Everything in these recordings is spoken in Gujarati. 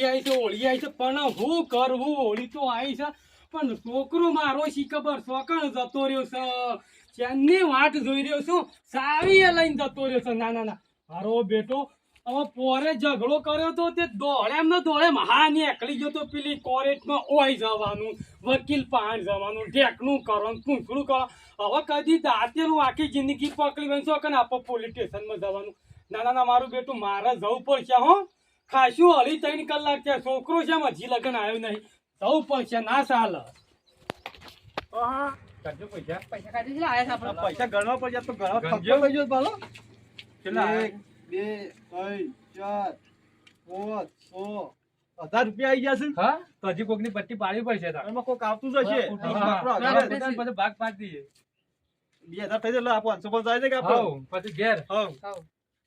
હોળી આવી છે પણ હું કરવું હોળી તો આવી છે પણ છોકરો મારો શી ખબર સોકણ જતો રહ્યો છે ચેનની વાટ જોઈ રહ્યો છું સાવીએ લઈને જતો રહ્યો છે ના મારો બેટો હવે પોરે ઝઘડો કર્યો તો તે દોડેમ ને દોડેમ હાની એકલી ગયો તો પેલી કોરેટમાં ઓય જવાનું વકીલ પાણ જવાનું ઢેકનું કરવાનું પૂંછડું કરો હવે કદી દાંતેલું આખી જિંદગી પકડી બનશો કે આપણે પોલીસ સ્ટેશનમાં જવાનું ના મારું બેટું મારે જવું પડશે હો ખાસું 2.5 કલાક છે છોકરો છે હજી લગન આવ્યો નહીં જવું પડશે ના ચાલે પૈસા ગણવા પડશે તો ગણવા ખર્ચો થઈ ગયો ભાલો કેટલા 1 2 3 4 5 6 1000 રૂપિયા આવી ગયા છે હા તો હજી કોકની પટ્ટી પાડવી પડશે એમાં કોક આવતું જ હશે પછી ભાગ પાડી દઈએ 2000 થઈ જાય આપો 500 જાય છે કે આપણે પછી ઘેર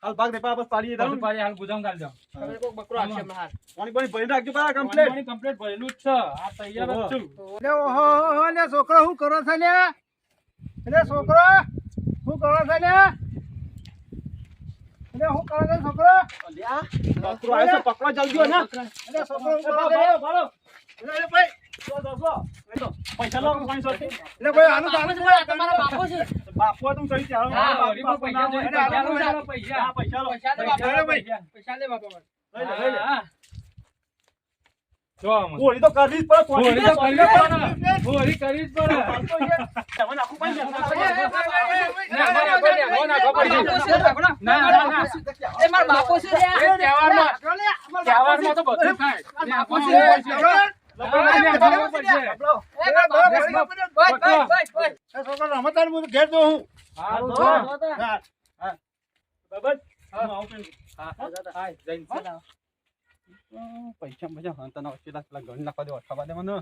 હાલ ભાગ દે પાસ પાડીએ પાડી પાડી હાલ ગુજામ ગાલ દો તમે કોક બકરો આવશે હમણાં હાલ પાણી ભરી રાખજો બા કમ્પ્લીટ કમ્પ્લીટ ભરેલું જ છે આ તૈયાર જ છું લે ઓહો લે છોકરો શું કરો છે લે છોકરો શું કરો છે લે શું કરો છે છોકરો અલ્યા બકરો આવ્યો છે પકડો જલ્દી ને છોકરો શું કરો છે ભાલો ભાઈ પૈસા લો 500 એટલે ભાઈ આનું તો આનું જ મળે તમારા બાપો છે બાપો તું સહી ચાલો પૈસા લો પૈસા લે બાપા હોળી તો કરવી જ પડે હોળી કરવી જ પડે તમને આખું પૈસા એ મારા બાપો છે તહેવારમાં તો બધું થાય રમતા હું ઘેર દઉં પૈસા મજા તને પેલા ગણ નાખવા દે અઠવા દે મને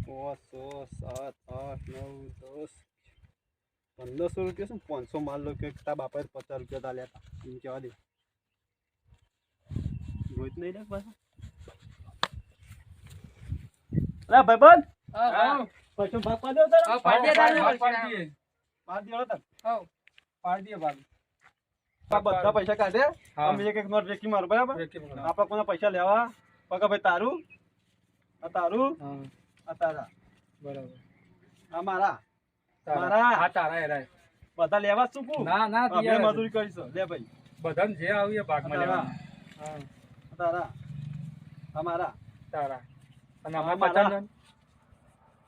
500 7 8 9 10 1500 રૂપિયા શું 500 માલ લો કે તારા બાપાએ 50 રૂપિયા તાલ્યા હતા એમ કહેવા દે રોજ નહીં લે પાછા અરે ભાઈબંધ પૈસા ભાગ પાડો તારા પાડી બધા પૈસા કાઢે અમે એક નોટ વેકી મારો બરાબર આપણે કોના પૈસા લેવા પકા ભાઈ તારું આ તારું આ તારા બરાબર આ મારા હા તારા એરાય બધા લેવા શું કુ ના આપણે મજૂરી કરીશું લે ભાઈ બધાને જે આવીએ ભાગમાં લેવા હા તારા આ મારા તારા અને અમારા અમારા મારા.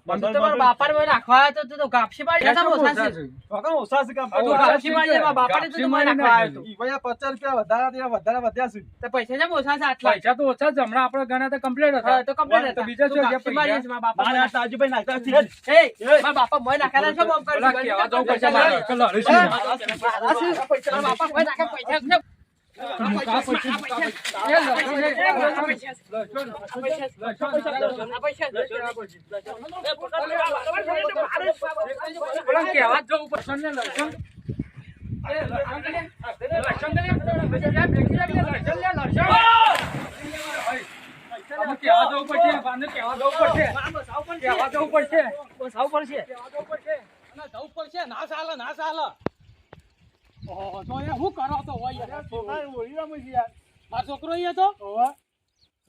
બધા તમારા બાપાને મને નાખવા તો તો ગાપસી પાડી જતા ઓછા છે પકા ઓછા છે કામ તો ગાપસી પાડી મારા બાપાને તો મને નાખવા આવ્યો ઈ ભાઈ આ 50 રૂપિયા વધારે વધ્યા છે તો પૈસા છે ઓછા છે આટલા પૈસા તો ઓછા જ હમણાં આપણે ગણા તો કમ્પ્લીટ હતા હા તો કમ્પ્લીટ તો બીજા શું છે ગાપસી મારી છે મારા બાપા મારા તાજુભાઈ નાખતા છે એ મારા બાપા મને નાખેલા છે બોમ્બ કરી કેવા જવું પૈસા મારે લડીશું મારા બાપા મને નાખે પૈસા છે કેવા જવું પસંદ ને લડશું કેવા જવું પડશે ના ચાલે હું કરો તો હોય મારો છોકરો અહીંયા તો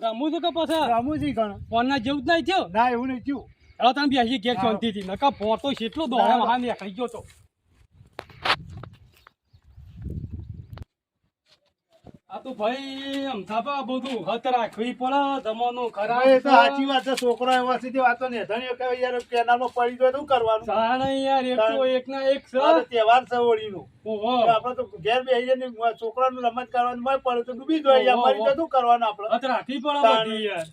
રમું છું કે પછી રામુજી ગણ ફોન ના જેવું જ નહીં થયો ના એવું નહીં થયું હવે તમે બેસી ઘેર શાંતિથી નકા ફોટો કેટલો દોડે હા નીકળી ગયો તો આ તો ભાઈ અમથાપા બધું હત રાખવી પડે જમાનું ખરાબ એ તો સાચી વાત છે છોકરો એવો સીધી વાતો ને ધણીઓ કે યાર કેનાલમાં પડી ગયો શું કરવાનું જાણે યાર એક તો એક ના એક છે આ તો તહેવાર છે હોળીનો ઓહો આપણે તો ઘેર બેસીએ ને છોકરાનું રમત કરવાનું મળે પડે તો ડૂબી જાય યાર મરી તો શું કરવાનું આપણે હત રાખવી પડે બધી યાર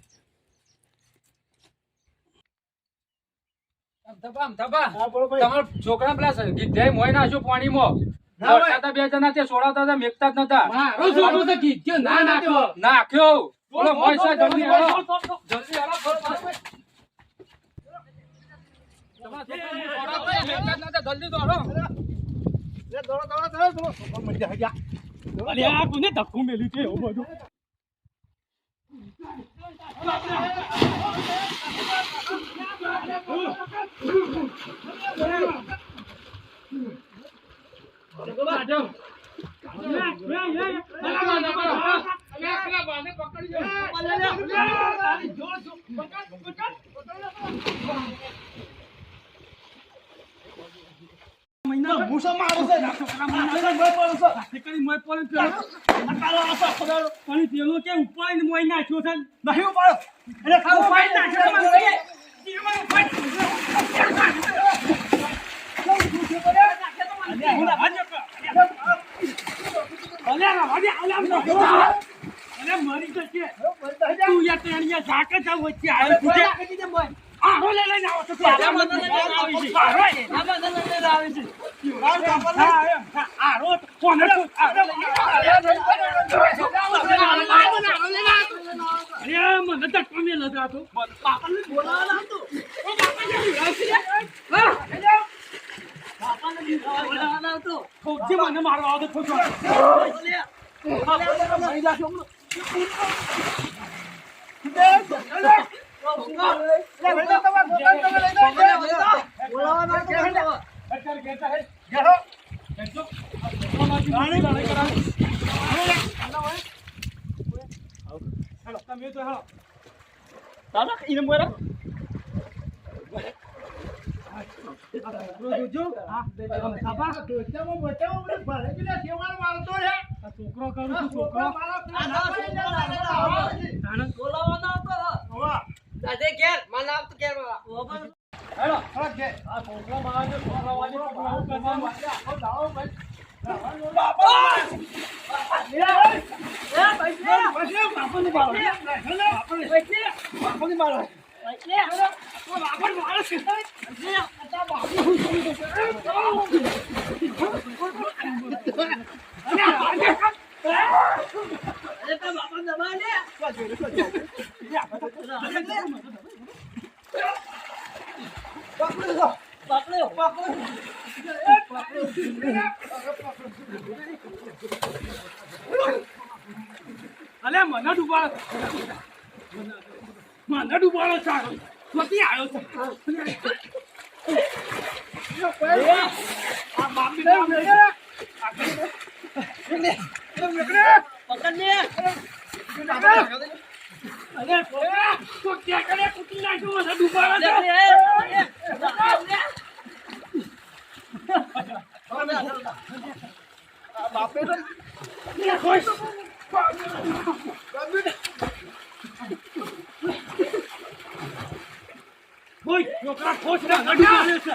હા બોલો ભાઈ તમારા છોકરા પેલા ગીધે મોય નાખ્યો પાણીમાં ના ભાઈ. વરસાદના બે જણા તે સોડાવતા હતા મેકતા જ નતા મારો છોકરો તો ગીધ્યો ના નાખ્યો બોલો મોય છે જલ્દી આવો જલ્દી આવો તમારા છોકરાને સોડાવતા હતા, મેકતા જ નતા જલ્દી દોડો લે દોડો છોકરો મરી જાય જા અલે આ કોને ધક્કું મેલ્યું છે એવું બધું પેલો કે ઉપર મોઈ નાખ્યો છે નહીં ઉપાડો એટલે ખાવું પાઈ નાખ્યો મરી જશે તું યાર તેણીયા ઝાકે જાવ વચ્ચે આવ્યો પૂછે આરો લઈને આવો તો આરો કોને અરે મને તો કમે લગાતો બાપાને બોલાવવાનો હતો ઓ બાપાને બોલાવવાનો હતો ખોજી મને મારવા આવતો ખોજો છોકરો કરું છું છોકરો અલે મને ડૂબાડો ચાલો ક્યાંથી આવ્યો છે આ બાપી અરે તો ક્યાં કરે કુટી નાખ્યો છે ડૂબાડો બાપે તો ખુશ બોય છોકરા ખોશ ના ડૂબાડે છે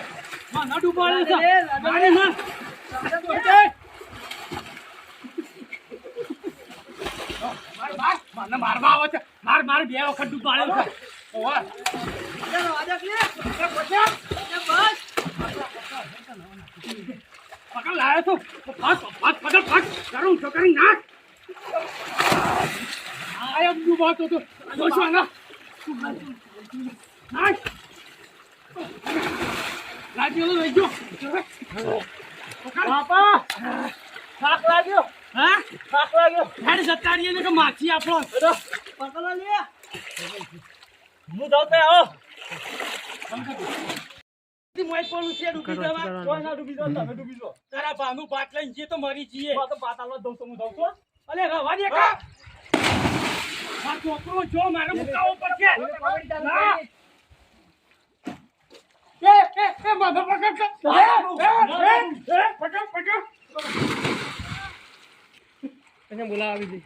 માં ના ડૂબાડે છે મારે ના મને મારવા આવે છે માર બે વખત ડૂબાડ્યો છે ઓવા પકડ લાયો તો પકડ કરું છોકરી નાખ આયો ડૂબાતો તો જોશો ના નાખ લાગ્યો લઈ ગયો બાપા થાક લાગ્યો હા થાક લાગ્યો હેડ સતારીએ ને કે માછી આપણો પકડો લે હું જાઉં તે આવો મોય કોલું છે ડૂબી જવા કોઈ ના ડૂબી જાવ તમે ડૂબી જાવ તારા ભાનું પાટ લઈને જે તો મરી જીએ તો પાતાલો દઉં તો હું જાઉં તો અલે રવા દે કા આ છોકરો જો મારે મુકાવો પડશે ના એ માધા પકડ પકડ એને બોલાવી દે